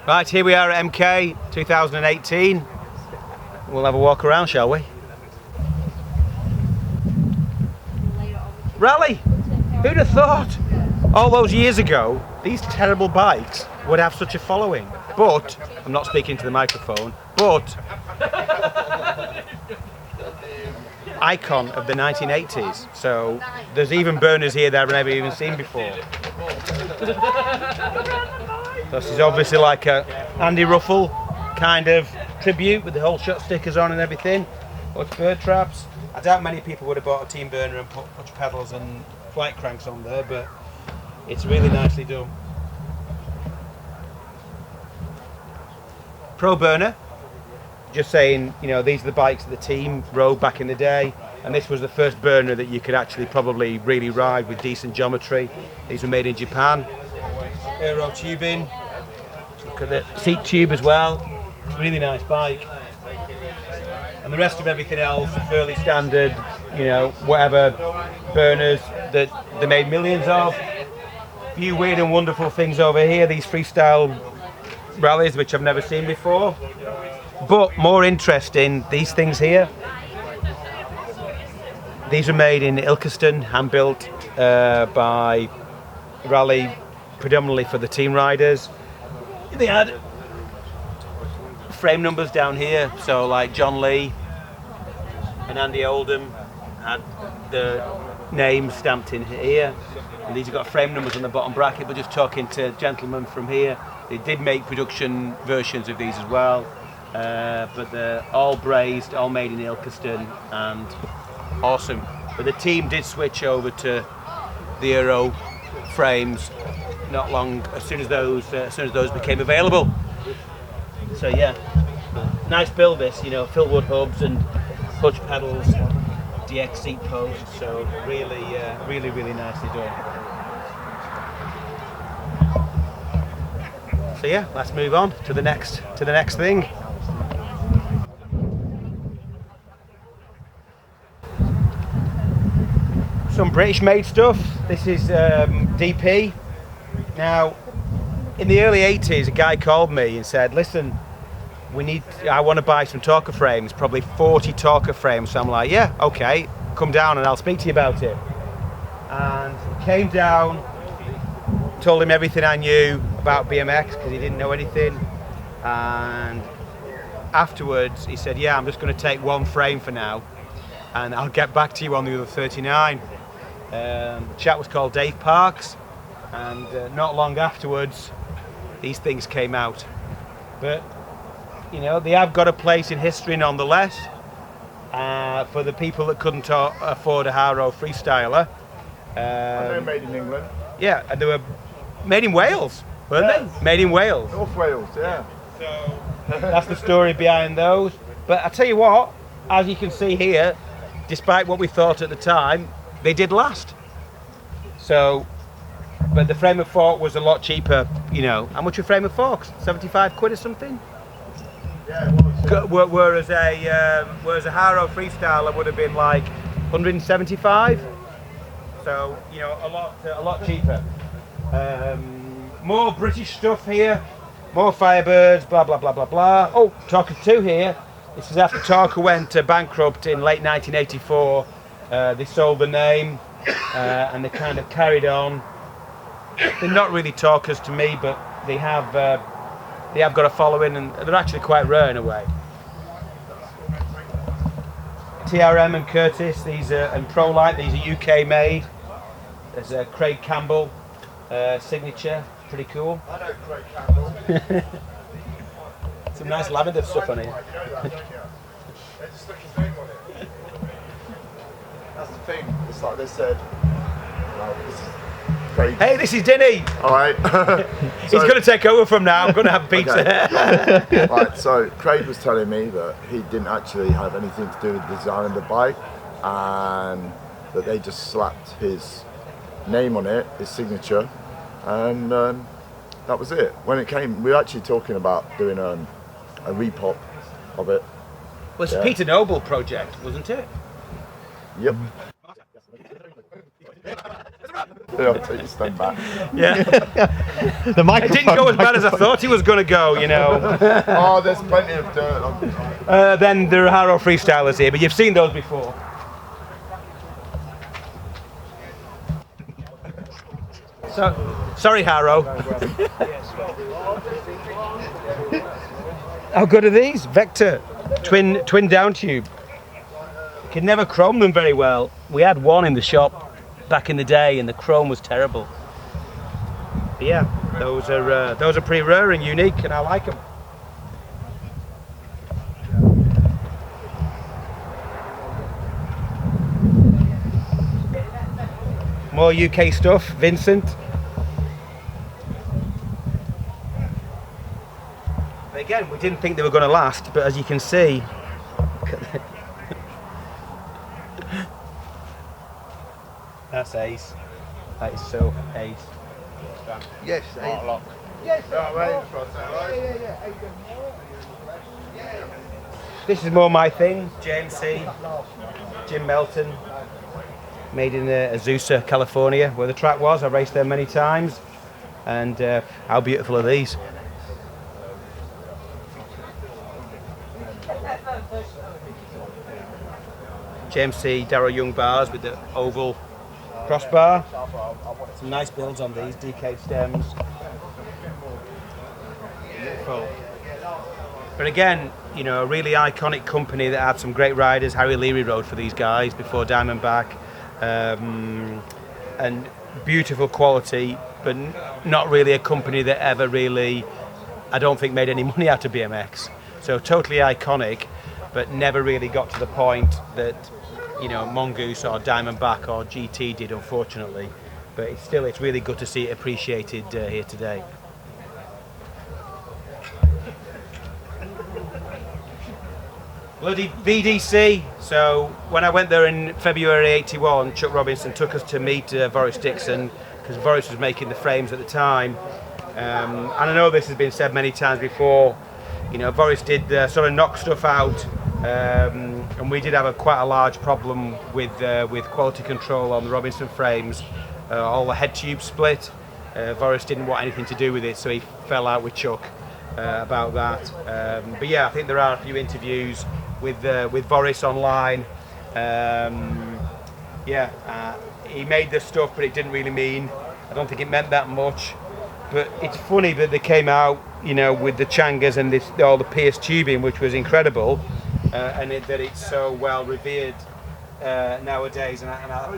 Right, here we are at MK 2018. We'll have a walk around, shall we? Rally! Who'd have thought all those years ago these terrible bikes would have such a following? But, I'm not speaking to the microphone, but icon of the 1980s. So there's even burners here that I've never even seen before. This is obviously like a Andy Ruffle kind of tribute with the whole shot stickers on and everything. Lots of bird traps. I doubt many people would have bought a team burner and put push pedals and flight cranks on there, but it's really nicely done. Pro burner. Just saying, you know, these are the bikes that the team rode back in the day, and this was the first burner that you could actually probably really ride with decent geometry. These were made in Japan. Aero tubing. Look at the seat tube as well. Really nice bike. And the rest of everything else are fairly standard, you know, whatever burners that they made millions of. A few weird and wonderful things over here, these freestyle rallies which I've never seen before. But more interesting, these things here. These were made in Ilkeston, hand built by Rally, predominantly for the team riders. They had frame numbers down here, so like John Lee and Andy Oldham had the names stamped in here, and these have got frame numbers on the bottom bracket. But just talking to gentlemen from here, they did make production versions of these as well, but they're all brazed, all made in Ilkeston, and awesome. But the team did switch over to the Aero frames not long as soon as those became available. So yeah, nice build this, you know, Philwood hubs and clutch pedals, DX seat posts, so really nicely done. So yeah, let's move on to the next thing. Some British made stuff. This is DP. Now, in the early 80s, a guy called me and said, listen, I want to buy some talker frames, probably 40 talker frames. So I'm like, yeah, okay, come down and I'll speak to you about it. And he came down, told him everything I knew about BMX because he didn't know anything. And afterwards, he said, yeah, I'm just going to take one frame for now and I'll get back to you on the other 39. The chap was called Dave Parks, and not long afterwards these things came out. But you know, they have got a place in history nonetheless, for the people that couldn't afford a Haro Freestyler. And they're made in England. Yeah, and they were made in Wales, weren't they? Made in Wales. North Wales, yeah. So that's the story behind those. But I tell you what, as you can see here, despite what we thought at the time, they did last. So, but the frame of fork was a lot cheaper, you know. How much a frame of forks? 75 quid or something? Yeah, it was. Whereas a Haro Freestyler would have been like 175. So, you know, a lot cheaper. More British stuff here. More Firebirds, blah blah blah blah blah. Oh, Talker 2 here. This is after Talker went bankrupt in late 1984. They sold the name and they kind of carried on. They're not really talkers to me, but they have got a following, and they're actually quite rare in a way. TRM and Curtis, these are, and ProLite, these are UK made. There's a Craig Campbell signature, pretty cool. I know Craig Campbell. Some nice lavender stuff on here. That's the thing. It's like they said. Well, this is Craig. Hey, this is Dinny. All right. He's going to take over from now. I'm going to have pizza. Okay. Right. So Craig was telling me that he didn't actually have anything to do with the design of the bike, and that they just slapped his name on it, his signature, and that was it. When it came, we were actually talking about doing a repop of it. Well, it's a Peter Noble project, wasn't it? Yep. I'll take you stand back. Yeah. The microphone. It didn't go as bad as I thought he was going to go, you know. Oh, there's plenty of dirt on. Then there are Harrow freestylers here, but you've seen those before. So, sorry, Harrow. How good are these? Vector, twin down tube. Could never chrome them very well. We had one in the shop back in the day, and the chrome was terrible. But yeah, those are pretty rare and unique, and I like them. More UK stuff, Vincent. Again, we didn't think they were going to last, but as you can see, that's ace. That is so ace. Yes. Yes. This is more my thing. JMC, Jim Melton, made in Azusa, California, where the track was. I raced there many times, and how beautiful are these? JMC Darryl Young bars with the oval crossbar. Some nice builds on these, decade stems. Beautiful. But again, you know, a really iconic company that had some great riders. Harry Leary rode for these guys before Diamondback. And beautiful quality, but not really a company that ever really, I don't think, made any money out of BMX. So totally iconic, but never really got to the point that, you know, Mongoose or Diamondback or GT did, unfortunately. But it's really good to see it appreciated here today. Bloody VDC. So when I went there in February '81, Chuck Robinson took us to meet Boris Dixon, because Boris was making the frames at the time. And I know this has been said many times before. You know, Boris did sort of knock stuff out, and we did have quite a large problem with quality control on the Robinson frames. All the head tubes split. Boris didn't want anything to do with it, so he fell out with Chuck about that. But yeah, I think there are a few interviews with Boris online. He made this stuff, but it didn't really mean, I don't think it meant that much. But it's funny that they came out, you know, with the Changas and all the pierced tubing, which was incredible, and that it's so well revered nowadays. And I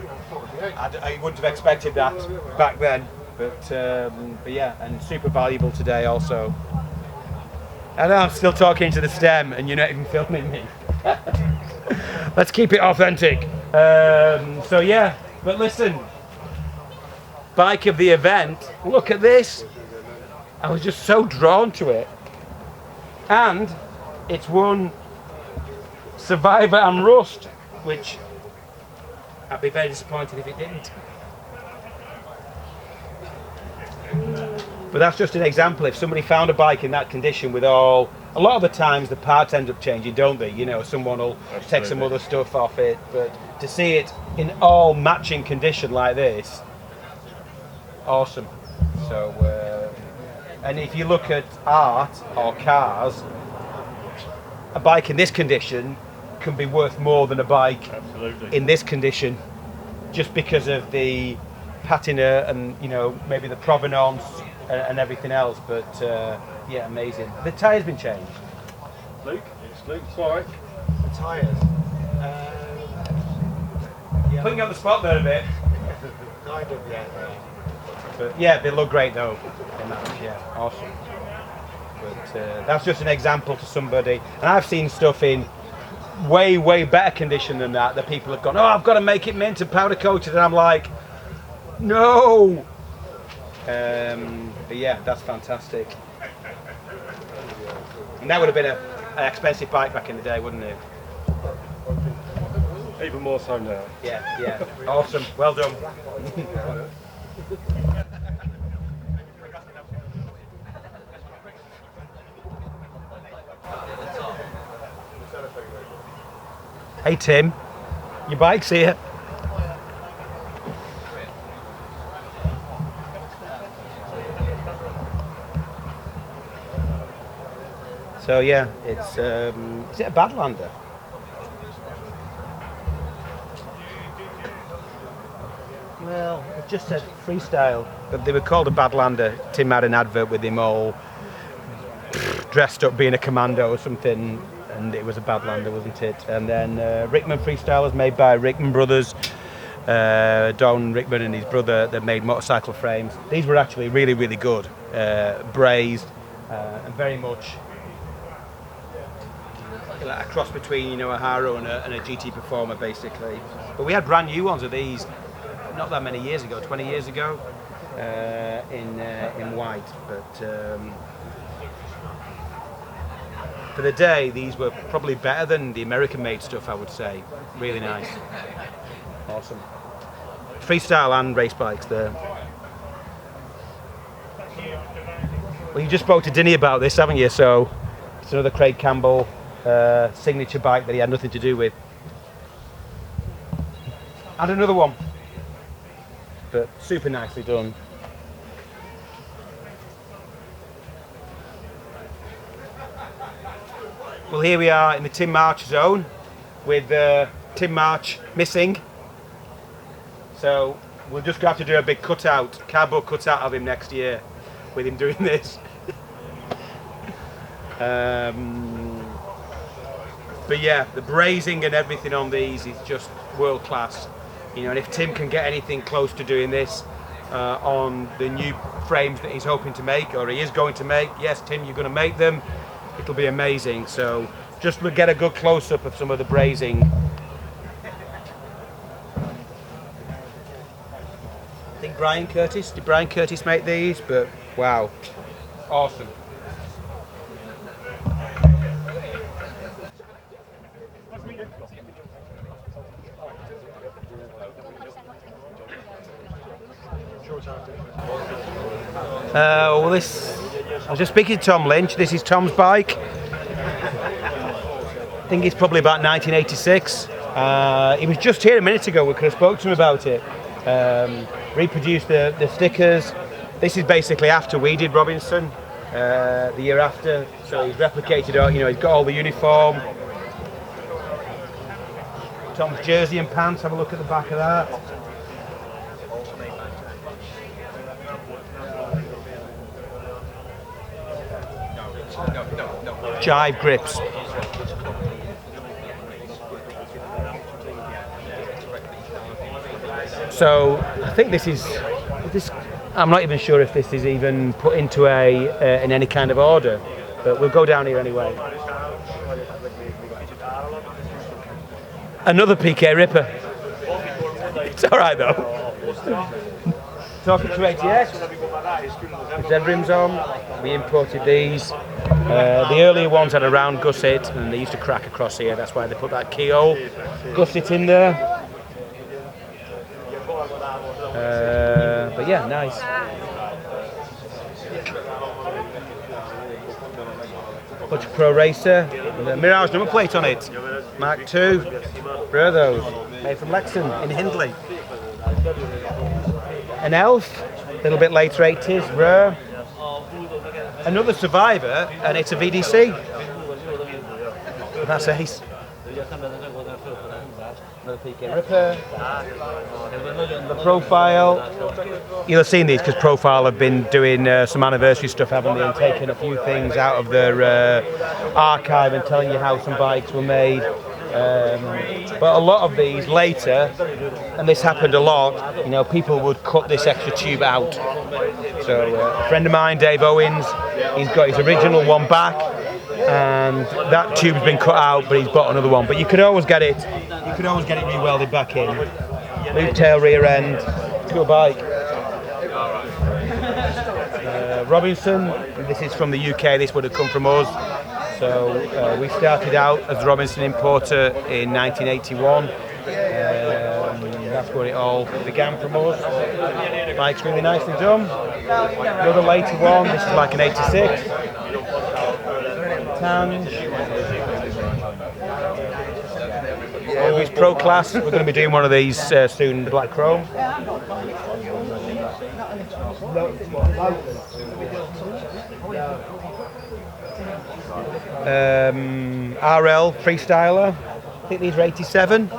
wouldn't have expected that back then, but yeah, and super valuable today also. I know I'm still talking to the stem, and you're not even filming me. Let's keep it authentic. So yeah, but listen. Bike of the event, look at this. I was just so drawn to it. And it's won Survivor and Rust, which I'd be very disappointed if it didn't. But that's just an example. If somebody found a bike in that condition with a lot of the times the parts end up changing, don't they? You know, someone will take some other stuff off it, but to see it in all matching condition like this, awesome. So, and if you look at art or cars, a bike in this condition can be worth more than a bike in this condition, just because of the patina and, you know, maybe the provenance and everything else. But yeah, amazing. The tyre's been changed. Luke, it's Luke. Sorry. The tyres. Putting you on the spot there a bit. Kind of, yeah. But yeah, they look great though. Yeah, awesome. But that's just an example to somebody. And I've seen stuff in way better condition than that people have gone, oh, I've got to make it mint and powder coated, and I'm like, no. But yeah, that's fantastic. And that would have been an expensive bike back in the day, wouldn't it? Even more so now. Yeah. Awesome. Well done. Hey Tim, your bike's here. So yeah, it's is it a Badlander? Well, it just said Freestyle, but they were called a Badlander. Tim had an advert with him all dressed up being a commando or something, and it was a Badlander, wasn't it? And then Rickman Freestyle was made by Rickman Brothers. Don Rickman and his brother, that made motorcycle frames. These were actually really good, brazed, and very much like a cross between, you know, a Haro and a GT Performer, basically. But we had brand new ones of these not that many years ago, 20 years ago, in white. But for the day, these were probably better than the American-made stuff, I would say. Really nice. Awesome. Freestyle and race bikes there. Well, you just spoke to Dinny about this, haven't you? So it's another Craig Campbell signature bike that he had nothing to do with. And another one. But super nicely done. Well, here we are in the Tim March zone with Tim March missing. So we'll just have to do a big cutout, cardboard cutout of him next year with him doing this. But yeah, the brazing and everything on these is just world class. You know, and if Tim can get anything close to doing this on the new frames that he's hoping to make, or he is going to make, yes, Tim, you're going to make them, it'll be amazing. So just to get a good close-up of some of the brazing. I think did Brian Curtis make these? But wow, awesome. Well, I was just speaking to Tom Lynch. This is Tom's bike. I think it's probably about 1986. He was just here a minute ago. We could have spoke to him about it. Reproduced the stickers. This is basically after we did Robinson, the year after. So he's replicated it. You know, he's got all the uniform. Tom's jersey and pants. Have a look at the back of that. Jive grips. So I think this. I'm not even sure if this is even put into in any kind of order, but we'll go down here anyway. Another PK Ripper. It's all right though. Talking to ATX. The Z rims on. We imported these. The earlier ones had a round gusset and they used to crack across here, that's why they put that keyhole gusset in there. But yeah, nice. Butcher Pro Racer, with a Mirage number plate on it. Mark II, where are those? Made from Lexington in Hindley. An Elf, a little bit later 80s, rare. Another Survivor, and it's a VDC. That's ace. Another PK Ripper. The Profile. You'll have seen these because Profile have been doing some anniversary stuff, haven't they? And taking a few things out of their archive and telling you how some bikes were made. But a lot of these later, and this happened a lot, you know, people would cut this extra tube out. So a friend of mine, Dave Owens, He's got his original one back, and that tube's been cut out, but he's bought another one. But you could always get it. You could always get it re-welded back in. Loop tail rear end. Cool bike. Robinson. This is from the UK. This would have come from us. So we started out as the Robinson importer in 1981. That's where it all began from us. Bike's really nicely done. The other later one, this is like an 86. Tange. Always Pro Class. We're going to be doing one of these soon, black chrome. RL Freestyler. I think these are 87.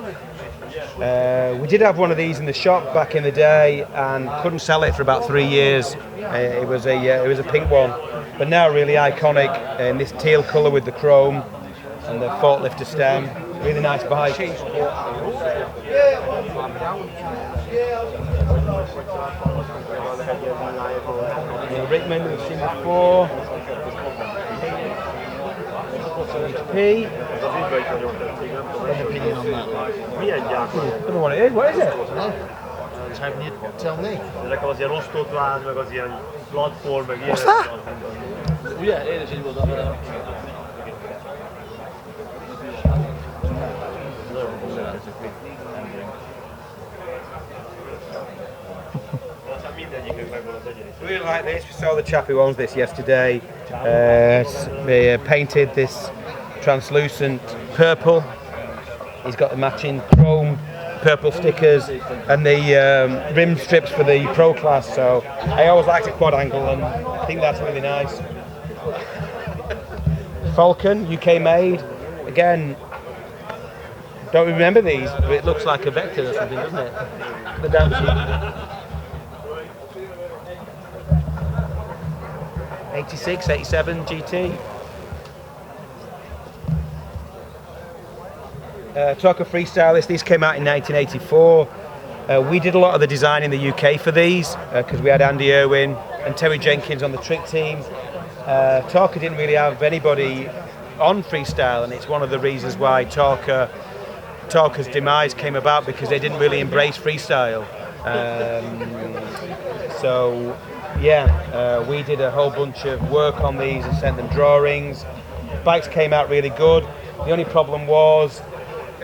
We did have one of these in the shop back in the day and couldn't sell it for about 3 years. It was a pink one, but now really iconic in this teal colour with the chrome and the forklifter stem. Really nice bike. Rickman, we've seen before. HP. What's the opinion on that? I don't know what it is. What is it? How can you tell me? What's that? Really like this. We saw the chap who owns this yesterday. They painted this translucent purple. He's got the matching chrome purple stickers and the rim strips for the Pro Class. So I always liked a quad angle and I think that's really nice. Falcon, UK made. Again, don't remember these, but it looks like a Vector or something, doesn't it? The damn cheap. 86, 87 GT. Torque Freestyle, these came out in 1984. We did a lot of the design in the UK for these because we had Andy Irwin and Terry Jenkins on the trick team. Torque didn't really have anybody on freestyle, and it's one of the reasons why Torque's demise came about, because they didn't really embrace freestyle. So yeah, we did a whole bunch of work on these and sent them drawings. Bikes came out really good. The only problem was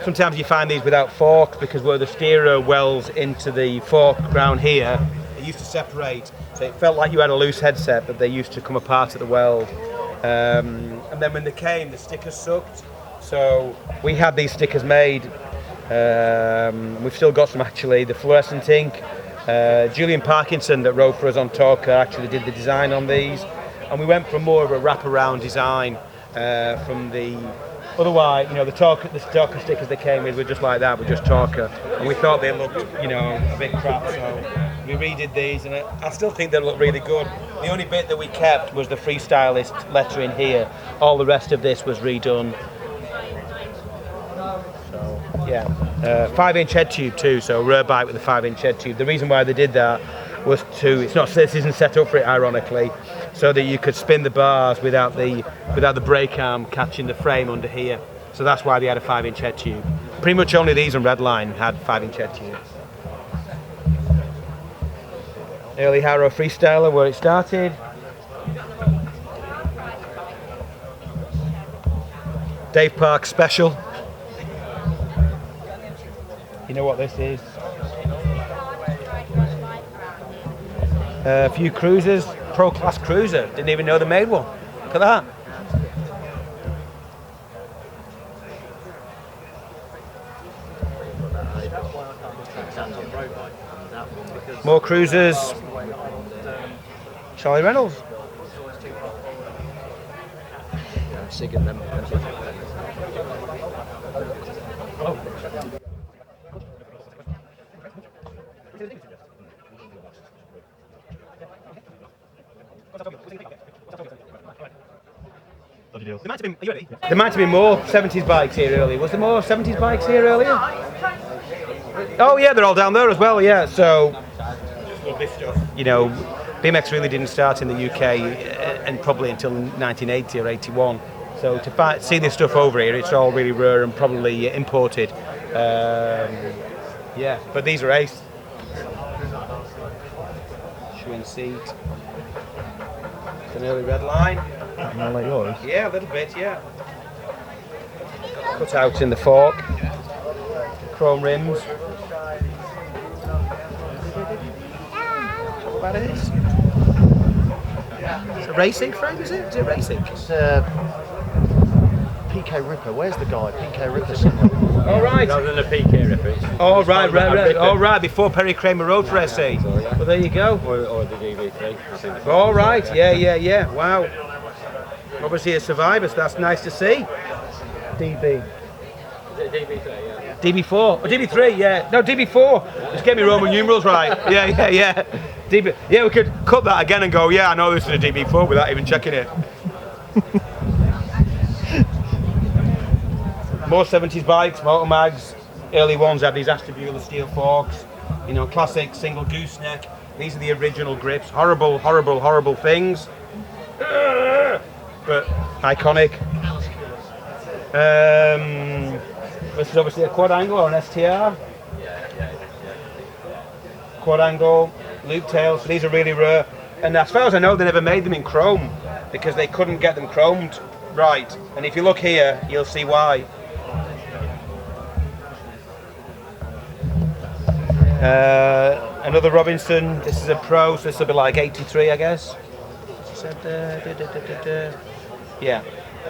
sometimes you find these without forks, because where the steerer wells into the fork round here, it used to separate, so it felt like you had a loose headset, but they used to come apart at the weld. And then when they came, the stickers sucked. So we had these stickers made. We've still got some actually, the fluorescent ink. Julian Parkinson that rode for us on Torque actually did the design on these. And we went for more of a wraparound design from the, otherwise, you know, the Torque stickers they came with were just like that, with just Torque. And we thought they looked, you know, a bit crap, so we redid these, and I still think they look really good. The only bit that we kept was the Freestylist lettering here. All the rest of this was redone. So, yeah. 5-inch head tube too, so rear bike with a 5-inch head tube. The reason why they did that was this isn't set up for it, ironically, so that you could spin the bars without the brake arm catching the frame under here. So that's why they had a 5-inch head tube. Pretty much only these on Redline had 5-inch head tubes. Early Harrow Freestyler, where it started. Dave Park Special. You know what this is? A few cruisers, Pro Class cruiser. Didn't even know they made one. Look at that. More cruisers. Charlie Reynolds. I'm sick of them. Oh. There might have been more 70s bikes here earlier. Was there more 70s bikes here earlier? Oh yeah, they're all down there as well, yeah. So, you know, BMX really didn't start in the UK and probably until 1980 or 81. So to see this stuff over here, it's all really rare and probably imported. Yeah, but these are ace. Schwinn seat. It's an early red line. Not like yours. Yeah, a little bit, yeah. Cut out in the fork. Chrome rims. What it is? It's a racing frame, is it? Is it racing? It's PK Ripper. Where's the guy? PK Ripper somewhere. All right. Rather than a PK Ripper. Oh, right. All right, before Perry Kramer Road for SC. Well, there you go. Or the DB3. I think. All right, yeah. Wow. Obviously a survivor, so that's nice to see. DB. DB3, yeah. DB4. Oh, DB3, yeah. No, DB4. Just get me Roman numerals right. Yeah. DB. Yeah, we could cut that again and go, yeah, I know this is a DB4 without even checking it. More 70s bikes, motor mags. Early ones had these Astabula steel forks. You know, classic single gooseneck. These are the original grips. Horrible things. But iconic. This is obviously a quad angle or an STR. Quad angle, loop tails. These are really rare. And as far as I know, they never made them in chrome because they couldn't get them chromed right. And if you look here, you'll see why. Another Robinson. This is a pro, so this will be like 83, I guess. Yeah.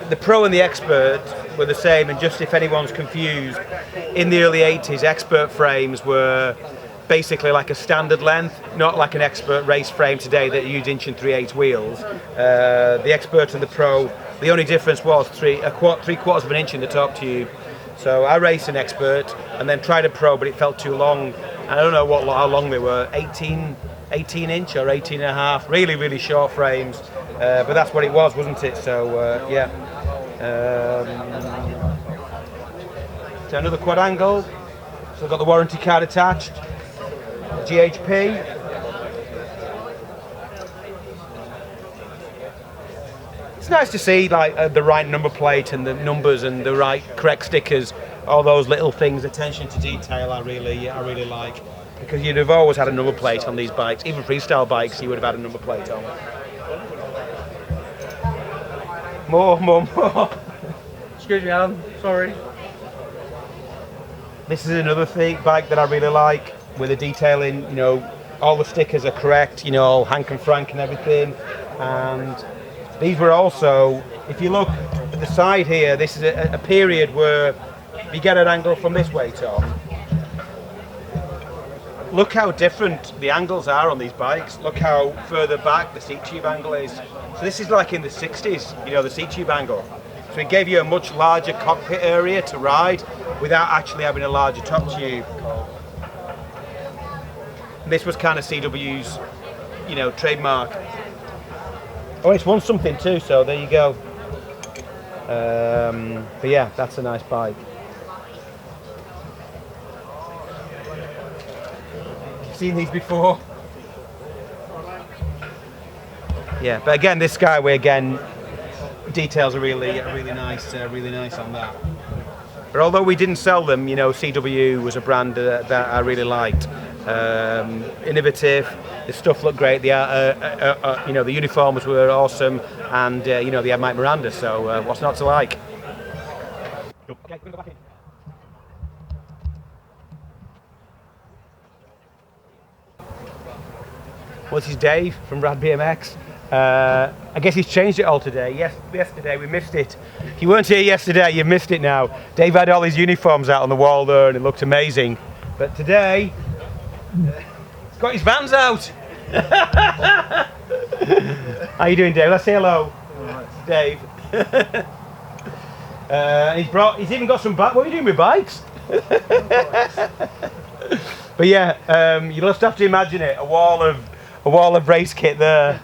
The pro and the expert were the same, and just if anyone's confused, in the early 80s, expert frames were basically like a standard length, not like an expert race frame today that use 1 3/8 wheels. The expert and the pro, the only difference was 3/4 of an inch in the top tube. So I raced an expert and then tried a pro, but it felt too long. I don't know how long they were, 18 inch or 18 and a half, really short frames. But that's what it was, wasn't it? So yeah. So another quad angle. So I've got the warranty card attached. GHP. It's nice to see like the right number plate and the numbers and the right correct stickers. All those little things, attention to detail. I really like, because you'd have always had a number plate on these bikes. Even freestyle bikes, you would have had a number plate on. More. Excuse me, Alan. Sorry. This is another bike that I really like, with the detailing. You know, all the stickers are correct. You know, all Hank and Frank and everything. And these were also, if you look at the side here, this is a period where, if you get an angle from this way, Tom, look how different the angles are on these bikes. Look how further back the seat tube angle is. So this is like in the 60s, you know, the seat tube angle. So it gave you a much larger cockpit area to ride without actually having a larger top tube. And this was kind of CW's, you know, trademark. Oh, it's won something too, so there you go. But yeah, that's a nice bike. Seen these before? Yeah, but again, this Skyway again, details are really nice on that. But although we didn't sell them, you know, CW was a brand that I really liked. Innovative, the stuff looked great. The you know, the uniforms were awesome, and you know, they had Mike Miranda. So what's not to like? Okay, go back in. Well, this is Dave from RadBMX. I guess he's changed it all today. Yesterday we missed it. If you weren't here yesterday, you missed it now. Dave had all his uniforms out on the wall there and it looked amazing. But today, he's got his Vans out. How you doing, Dave? Let's say hello. Right. Dave. He's even got some bikes. What are you doing with bikes? But yeah, you'll just have to imagine it. A wall of race kit there.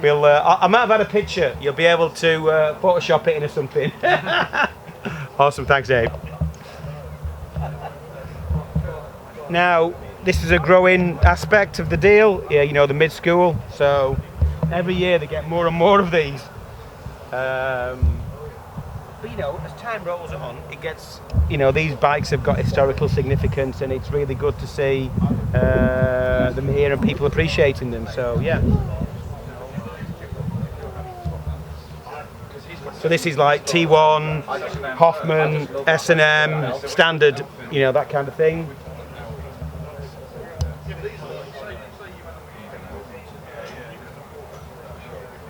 We'll, I might have had a picture. You'll be able to Photoshop it in or something. Awesome, thanks, Dave. Now, this is a growing aspect of the deal. Yeah, you know, the mid-school. So every year they get more and more of these. But you know, as time rolls on, it gets, you know, these bikes have got historical significance, and it's really good to see them here and people appreciating them. So yeah. So this is like T1, Hoffman, S&M, standard, you know, that kind of thing.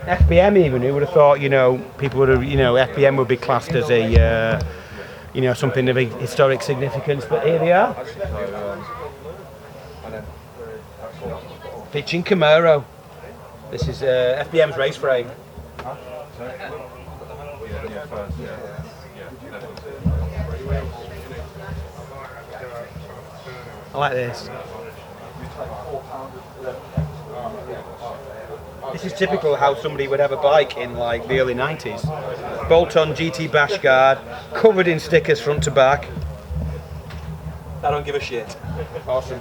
FBM even, who would have thought, you know, people would have, you know, FBM would be classed as a, you know, something of historic significance, but here they are. Pitching Camaro. This is FBM's race frame. I like this. This is typical how somebody would have a bike in like the early 90s. Bolt-on GT bash guard, covered in stickers front to back. I don't give a shit. Awesome.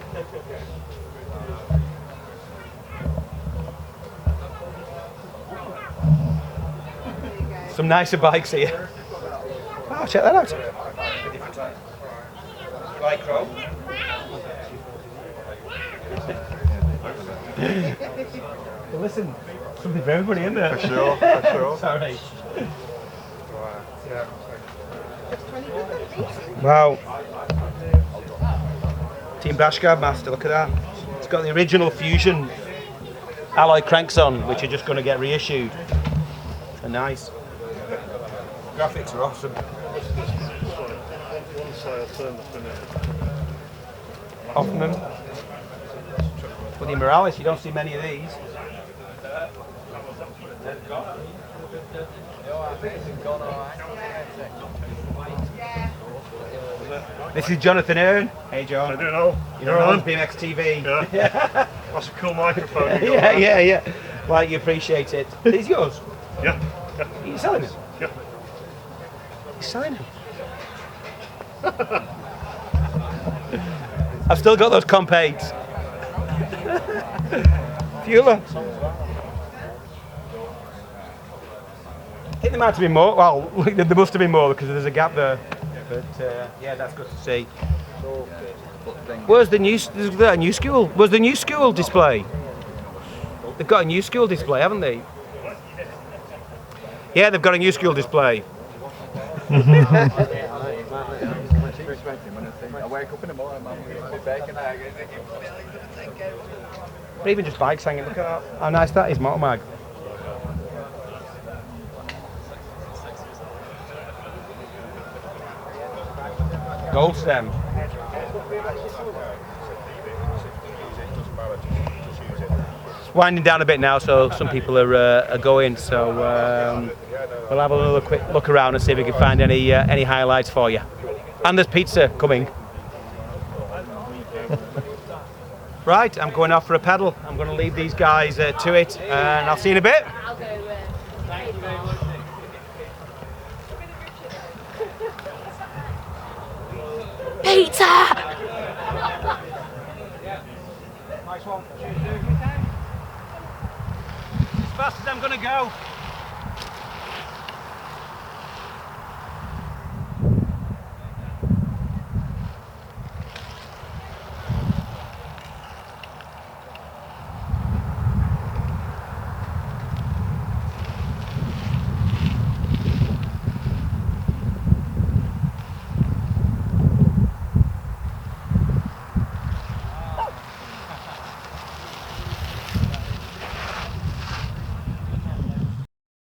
Some nicer bikes here. Oh, check that out. Like chrome. Well, listen, something for everybody in there. For sure, for sure. Sorry. Wow. Team Bashguard Master, look at that. It's got the original Fusion alloy cranks on, which are just going to get reissued. They're nice. Graphics are awesome. Hoffman. With the Morales, you don't see many of these. This is Jonathan Earn. Hey John. I don't know. You're on BMX TV. Yeah. That's a cool microphone. Yeah. Well, you appreciate it. Are these yours? Yeah. Are you selling them? Yeah. You're selling them? I've still got those Comp 8s. Fueler. I think there might have been more. Well, there must have been more because there's a gap there. But yeah, that's good to see. Where's the new? Is that a new school? Where's the new school display? They've got a new school display, haven't they? Yeah, they've got a new school display. I wake up in the morning, man, with bacon egg. But even just bikes hanging, look at that. How nice that is, Motor Mag. Gold stem. It's winding down a bit now, so some people are going. So we'll have another quick look around and see if we can find any highlights for you. And there's pizza coming. Right, I'm going off for a pedal. I'm going to leave these guys to it, and I'll see you in a bit. Thank you very much. Pizza! Nice one. As fast as I'm going to go.